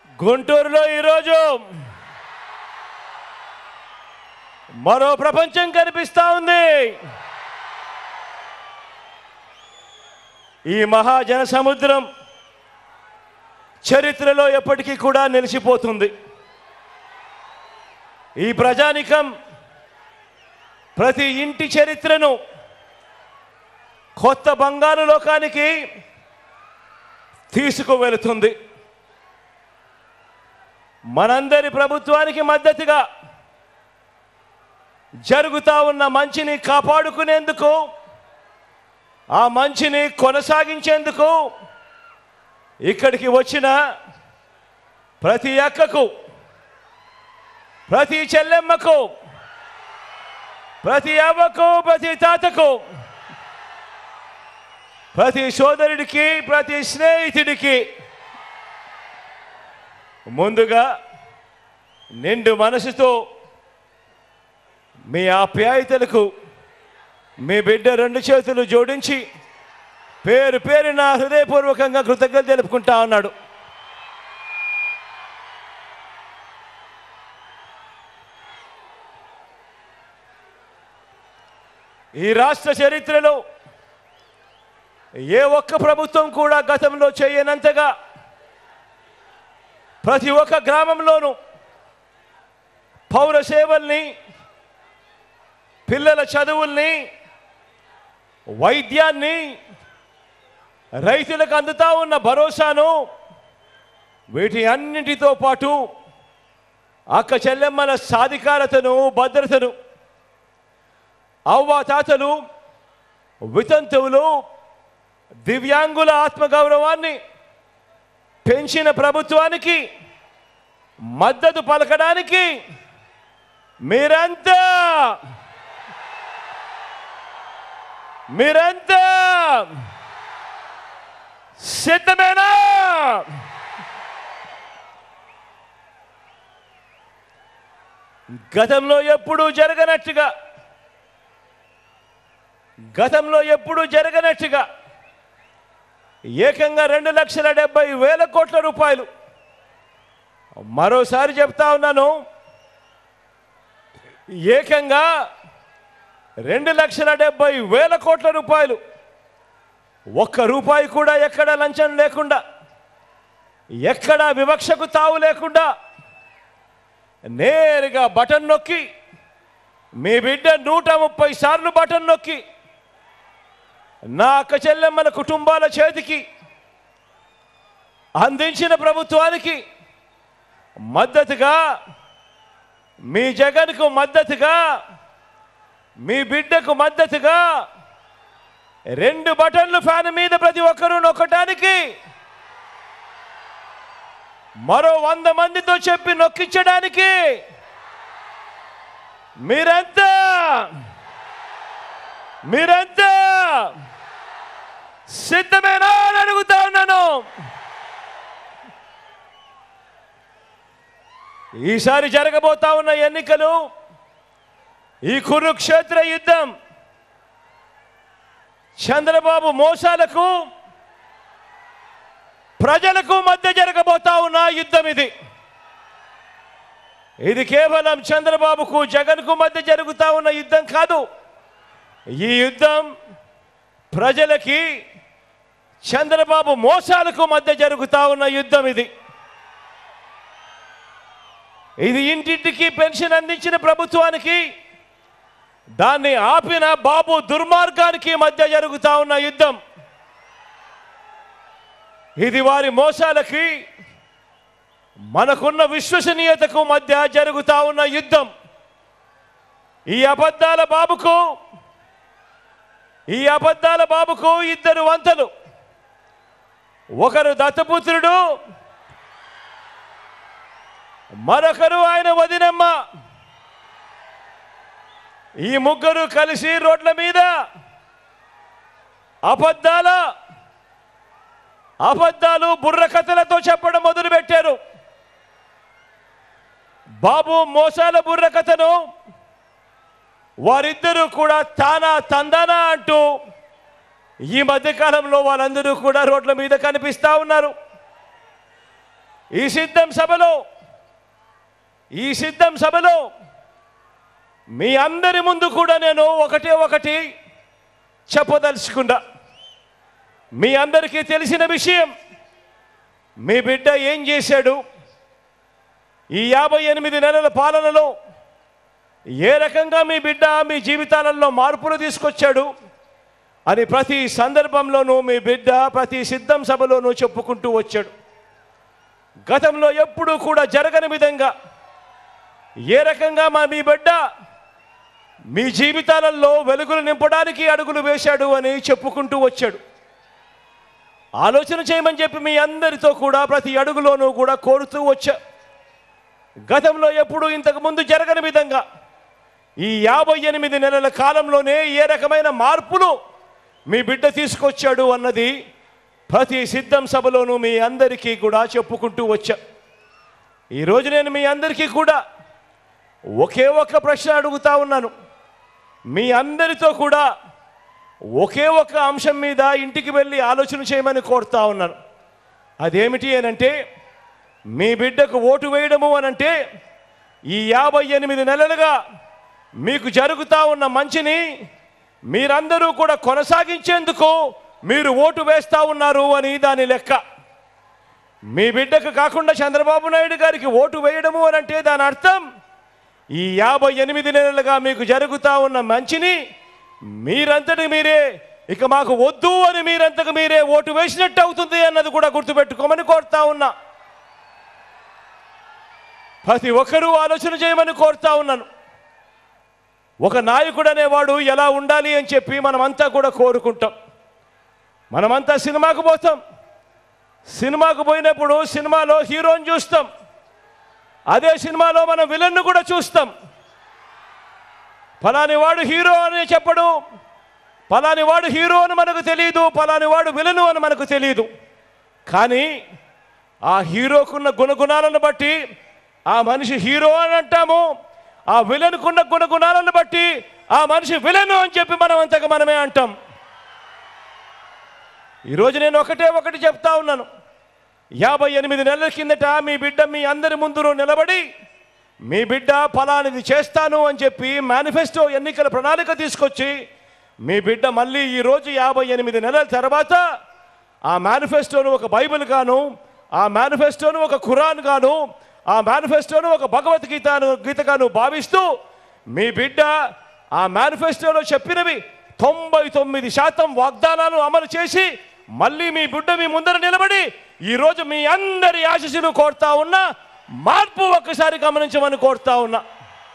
గుంటూరులో ఈరోజు మరో ప్రపంచం కనిపిస్తా ఉంది. ఈ మహాజన సముద్రం చరిత్రలో ఎప్పటికీ కూడా నిలిచిపోతుంది. ఈ ప్రజానికం ప్రతి ఇంటి చరిత్రను కొత్త బంగారు లోకానికి తీసుకువెళుతుంది. మనందరి ప్రభుత్వానికి మద్దతుగా జరుగుతా ఉన్న మంచిని కాపాడుకునేందుకు, ఆ మంచిని కొనసాగించేందుకు ఇక్కడికి వచ్చిన ప్రతి అక్కకు, ప్రతి చెల్లెమ్మకు, ప్రతి అవ్వకు, ప్రతి తాతకు, ప్రతి సోదరుడికి, ప్రతి స్నేహితుడికి ముందుగా నిండు మనసుతో మీ ఆప్యాయతలకు మీ బిడ్డ రెండు చేతులు జోడించి పేరు పేరున హృదయపూర్వకంగా కృతజ్ఞతలు తెలుపుకుంటా ఉన్నాడు. ఈ రాష్ట్ర చరిత్రలో ఏ ఒక్క ప్రభుత్వం కూడా గతంలో చేయనంతగా ప్రతి ఒక్క గ్రామంలోనూ పౌర సేవల్ని, పిల్లల చదువుల్ని, వైద్యాన్ని, రైతులకు అందుతా ఉన్న భరోసాను, వీటి అన్నింటితో పాటు అక్క చెల్లెమ్మల సాధికారతను, భద్రతను, అవ్వాతాతలు, వితంతువులు, దివ్యాంగుల ఆత్మగౌరవాన్ని పెంచిన ప్రభుత్వానికి మద్దతు పలకడానికి మీరంతా సిద్ధమేనా? గతంలో ఎప్పుడూ జరగనట్టుగా ఏకంగా 2,70,000 కోట్ల రూపాయలు, మరోసారి చెప్తా ఉన్నాను, ఏకంగా 2,70,000 కోట్ల రూపాయలు, ఒక్క రూపాయి కూడా ఎక్కడ లంచం లేకుండా, ఎక్కడ వివక్షకు తావు లేకుండా నేరుగా బటన్ నొక్కి, మీ బిడ్డ 130 సార్లు బటన్ నొక్కి నా అక్క చెల్లెమ్మల కుటుంబాల చేతికి అందించిన ప్రభుత్వానికి మద్దతుగా, మీ జగన్కు మద్దతుగా, మీ బిడ్డకు మద్దతుగా 2 బటన్లు ఫ్యాన్ మీద ప్రతి ఒక్కరూ నొక్కటానికి మరో 100 మందితో చెప్పి నొక్కించడానికి మీరంతా సిద్ధమేనా అని అడుగుతా ఉన్నాను. ఈసారి జరగబోతా ఉన్న ఎన్నికలు, ఈ కురుక్షేత్ర యుద్ధం చంద్రబాబు మోసాలకు, ప్రజలకు మధ్య జరగబోతా ఉన్న యుద్ధం ఇది. ఇది కేవలం చంద్రబాబుకు, జగన్కు మధ్య జరుగుతా ఉన్న యుద్ధం కాదు. ఈ యుద్ధం ప్రజలకి, చంద్రబాబు మోసాలకు మధ్య జరుగుతా ఉన్న యుద్ధం ఇది. ఇది ఇంటింటికి పెన్షన్ అందించిన ప్రభుత్వానికి, దాన్ని ఆపిన బాబు దుర్మార్గానికి మధ్య జరుగుతా ఉన్న యుద్ధం. ఇది వారి మోసాలకి, మనకున్న విశ్వసనీయతకు మధ్య జరుగుతా ఉన్న యుద్ధం. ఈ అబద్ధాల బాబుకు 2 వంతలు, ఒకరు దత్తపుత్రుడు, మరొకరు ఆయన వదినమ్మ. ఈ ముగ్గురు కలిసి రోడ్ల మీద అబద్ధాలు బుర్రకథలతో చెప్పడం మొదలుపెట్టారు. బాబు మోసాల బుర్రకథను వారిద్దరూ కూడా తానా తందానా అంటూ ఈ మధ్య కాలంలో వాళ్ళందరూ కూడా రోడ్ల మీద కనిపిస్తా ఉన్నారు. ఈ సిద్ధం సభలో మీ అందరి ముందు కూడా నేను ఒకటి చెప్పదలుచుకున్నా. మీ అందరికీ తెలిసిన విషయం, మీ బిడ్డ ఏం చేశాడు, ఈ 58 నెలల పాలనలో ఏ రకంగా మీ బిడ్డ మీ జీవితాలలో మార్పులు తీసుకొచ్చాడు అని ప్రతి సందర్భంలోనూ మీ బిడ్డ ప్రతి సిద్ధం సభలోనూ చెప్పుకుంటూ వచ్చాడు. గతంలో ఎప్పుడూ కూడా జరగని విధంగా ఏ రకంగా మీ బిడ్డ మీ జీవితాలలో వెలుగులు నింపడానికి అడుగులు వేశాడు అని చెప్పుకుంటూ వచ్చాడు. ఆలోచన చేయమని చెప్పి మీ అందరితో కూడా ప్రతి అడుగులోనూ కూడా కోరుతూ వచ్చా. గతంలో ఎప్పుడు ఇంతకుముందు జరగని విధంగా ఈ 58 నెలల కాలంలోనే ఏ రకమైన మార్పులు మీ బిడ్డ తీసుకొచ్చాడు అన్నది ప్రతి సిద్ధం సభలోనూ మీ అందరికీ కూడా చెప్పుకుంటూ వచ్చా. ఈరోజు నేను మీ అందరికీ కూడా ఒకే ఒక్క ప్రశ్న అడుగుతా ఉన్నాను. మీ అందరితో కూడా ఒకే ఒక్క అంశం మీద ఇంటికి వెళ్ళి ఆలోచన చేయమని కోరుతా ఉన్నాను. అదేమిటి అనంటే, మీ బిడ్డకు ఓటు వేయడము అనంటే ఈ 58 నెలలుగా మీకు జరుగుతూ ఉన్న మంచిని మీరందరూ కూడా కొనసాగించేందుకు మీరు ఓటు వేస్తూ ఉన్నారు అని దాని లెక్క. మీ బిడ్డకు కాకుండా చంద్రబాబు నాయుడు గారికి ఓటు వేయడము అనంటే దాని అర్థం ఈ 58 నెలలుగా మీకు జరుగుతూ ఉన్న మంచిని మీరంతటి మీరే ఇక మాకు వద్దు అని మీరంతకు మీరే ఓటు వేసినట్టు అవుతుంది అన్నది కూడా గుర్తుపెట్టుకోమని కోరుతా ఉన్నా. ప్రతి ఒక్కరూ ఆలోచన చేయమని కోరుతా ఉన్నాను. ఒక నాయకుడు అనేవాడు ఎలా ఉండాలి అని చెప్పి మనమంతా కూడా కోరుకుంటాం. మనమంతా సినిమాకు పోతాం. సినిమాకు పోయినప్పుడు సినిమాలో హీరోని చూస్తాం. అదే సినిమాలో మనం విలన్ను కూడా చూస్తాం. ఫలాని వాడు హీరో అని చెప్పడు, ఫలాని వాడు హీరో అని మనకు తెలియదు, ఫలాని వాడు విలను అని మనకు తెలియదు. కానీ ఆ హీరోకున్న గుణగుణాలను బట్టి ఆ మనిషి హీరో అని అంటాము, ఆ విలన్కున్న గుణగుణాలను బట్టి ఆ మనిషి విలను అని చెప్పి మనం అంతగా మనమే అంటాం. ఈరోజు నేను ఒకటి చెప్తా ఉన్నాను. 58 నెలల కిందట మీ బిడ్డ మీ అందరి ముందు నిలబడి మీ బిడ్డ ఫలానిది చేస్తాను అని చెప్పి మేనిఫెస్టో ఎన్నికల ప్రణాళిక తీసుకొచ్చి మీ బిడ్డ మళ్ళీ ఈరోజు 58 నెలల తర్వాత ఆ మేనిఫెస్టోను ఒక బైబిల్ గాను, ఆ మేనిఫెస్టోను ఒక ఖురాన్ గాను, ఆ మేనిఫెస్టోను ఒక భగవద్గీతగాను భావిస్తూ మీ బిడ్డ ఆ మేనిఫెస్టోలో చెప్పినవి 99% వాగ్దానాలు అమలు చేసి మళ్ళీ మీ బిడ్డ మీ ముందర నిలబడి ఈరోజు మీ అందరి ఆశీస్సులు కోరుతా ఉన్నా. మార్పు ఒక్కసారి గమనించమని కోరుతా ఉన్నా.